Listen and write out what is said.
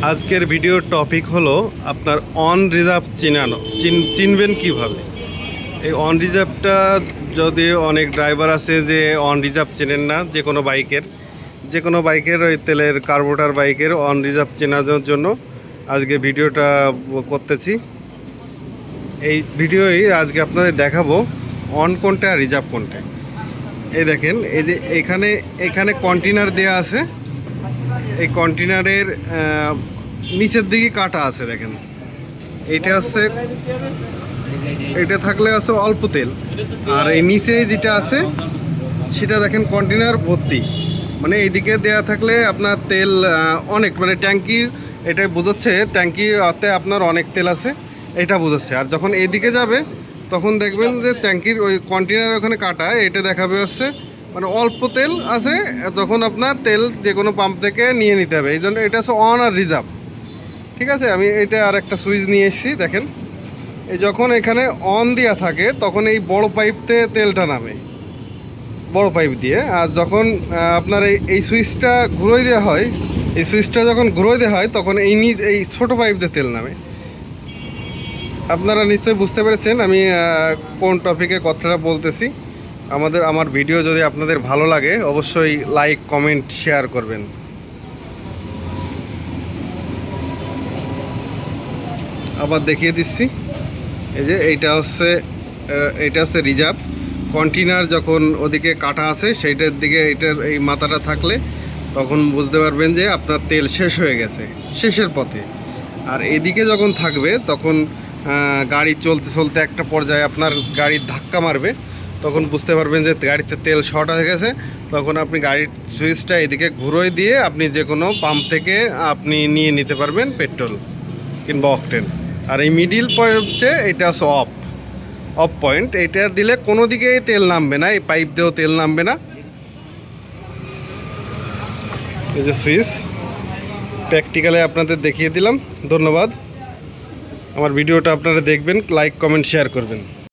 আজকের ভিডিওর টপিক হলো আপনার অন রিজার্ভ চিনবেন কিভাবে। এই অন রিজার্ভটা যদি অনেক ড্রাইভার আছে যে অন রিজার্ভ চেনেন না, যে কোনো বাইকের ওই তেলের কার্বোরেটর বাইকের অন রিজার্ভ চেনার জন্য আজকে ভিডিওটা করতেছি। এই ভিডিওই আজকে আপনাদের দেখাবো অন কোনটা আর রিজার্ভ কোনটা। এই দেখেন, এই যে এখানে কন্টেনার দেয়া আছে, এই কন্টেনারের নিচের দিকে কাটা আছে। দেখেন, এটা থাকলে আছে অল্প তেল, আর এই নিচে যেটা আছে সেটা দেখেন কন্টেনার ভর্তি। মানে এইদিকে দেয়া থাকলে আপনার তেল অনেক, মানে ট্যাঙ্কি, এটা বোঝাচ্ছে ট্যাঙ্কিতে আপনার অনেক তেল আছে, এটা বোঝাচ্ছে। আর যখন এইদিকে যাবে তখন দেখবেন যে ট্যাঙ্কির ওই কন্টেনার ওখানে কাটা, এটা দেখাবে হচ্ছে মানে অল্প তেল আছে। তখন আপনার তেল যে কোনো পাম্প থেকে নিয়ে নিতে হবে। এই জন্য এটা হচ্ছে অন আর রিজার্ভ। ঠিক আছে, আমি এটা আর একটা সুইচ নিয়ে এসেছি। দেখেন, এই যখন এখানে অন দেওয়া থাকে তখন এই বড় পাইপতে তেলটা নামে, বড় পাইপ দিয়ে। আর যখন আপনার এই সুইচটা ঘুরোয় দেওয়া হয়, এই সুইচটা যখন ঘুরোয় দেওয়া হয় তখন এই ছোটো পাইপ দিয়ে তেল নামে। আপনারা নিশ্চয়ই বুঝতে পেরেছেন আমি কোন টপিকে কথাটা বলতেছি। আমার ভিডিও যদি আপনাদের ভালো লাগে অবশ্যই লাইক, কমেন্ট, শেয়ার করবেন। আবার দেখিয়ে দিচ্ছি, এই যে এইটা হচ্ছে রিজার্ভ। কন্টেনার যখন ওদিকে কাটা আছে সেইটার দিকে এটার এই মাথাটা থাকলে তখন বুঝতে পারবেন যে আপনার তেল শেষ হয়ে গেছে, শেষের পথে। আর এদিকে যখন থাকবে তখন গাড়ি চলতে চলতে একটা পর্যায়ে আপনার গাড়ির ধাক্কা মারবে, তখন বুঝতে পারবেন যে গাড়িতে তেল শর্ট হয়ে গেছে। তখন আপনি গাড়ির সুইচটা এদিকে ঘুরোয় দিয়ে আপনি যে কোনো পাম্প থেকে আপনি নিয়ে নিতে পারবেন পেট্রোল কিংবা অকটেন। আর এই মিডিল পয়েন্টে এটা হচ্ছে অফ পয়েন্ট, এটা দিলে কোনো দিকেই তেল নামবে না, এই পাইপ দিয়েও তেল নামবে না। এই যে সুইচ, প্র্যাকটিক্যালে আপনাদের দেখিয়ে দিলাম। ধন্যবাদ। আমার ভিডিওটা আপনারা দেখবেন, লাইক, কমেন্ট, শেয়ার করবেন।